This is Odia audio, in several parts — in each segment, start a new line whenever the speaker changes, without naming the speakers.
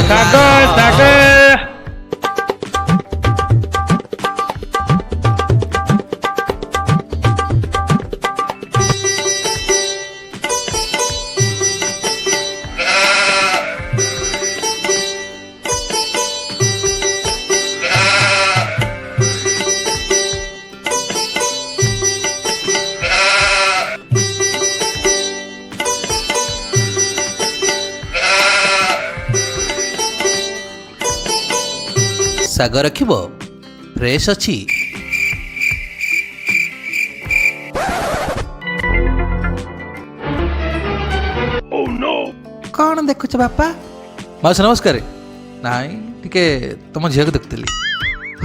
ସାଗର ସାଗର
ଶାଗ ରଖିବ ଫ୍ରେଶ ଅଛି।
କଣ ଦେଖୁଛ ବାପା?
ମାଉସୀ ନମସ୍କାର। ନାଇଁ ଟିକେ ତମ ଝିଅକୁ ଦେଖୁଥିଲି।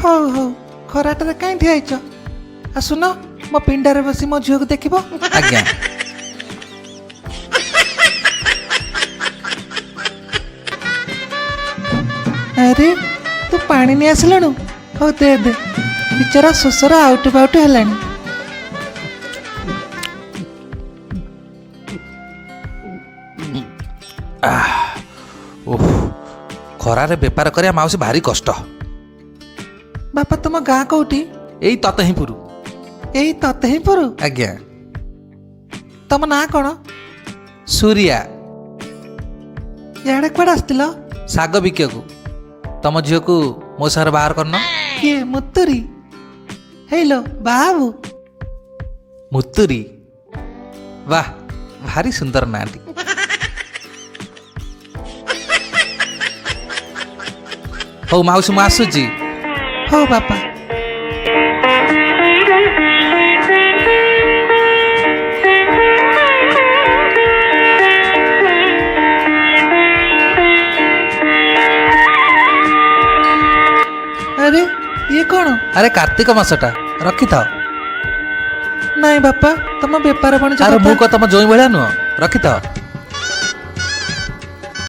ହଉ ହଉ, ଖରାଟାରେ କାହିଁ ଠିଆ ହେଇଛ? ଆସୁନ ମୋ ପିଣ୍ଡାରେ ବସି ମୋ ଝିଅକୁ ଦେଖିବ।
ଆଜ୍ଞା।
ଆରେ ତୁ ପାଣି ନେଇ ଆସିଲୁଣୁ? ହଉ ଦେ ଦେ, ବିଚରା ଶୋଷର ଆଉଟୁ ପାଉଟୁ ହେଲାଣି।
ଓହ, ଖରାରେ ବେପାର କରିବା ମାଉସୀ ଭାରି କଷ୍ଟ।
ବାପା ତମ ଗାଁ କୋଉଠି?
ଏଇ ତତହିଁପୁର।
ଏଇ ତତେହିଁପୁର?
ଆଜ୍ଞା।
ତମ ନାଁ କଣ?
ସୁରିଆ।
ଇଆଡ଼େ କୁଆଡ଼େ ଆସିଥିଲ?
ଶାଗ ବିକିବାକୁ। ତମ ଝିଅକୁ ମୋ ସାଙ୍ଗରେ ବାହାର କରିନ?
କିଏ ମୁତୁରି? ହେଇଲୋ ବାବୁ।
ମୁତୁରି? ବାହ, ଭାରି ସୁନ୍ଦର ନାଁଟି। ହଉ ମାଉସୀ ମୁଁ ଆସୁଛି।
ହଉ ବାପା। ଆରେ ଇଏ କଣ?
ଆରେ କାର୍ତ୍ତିକ ମାସଟା, ରଖିଥାଅ।
ନାଇଁ ବାପା, ତମ ବେପାର ବାଣିଜ୍ୟ
ଆରେ ମୁଁ
କଥା।
କଣ ତମ ଜୋଇଁ ଭଳିଆ ନୁହଁ? ରଖିଥାଅ।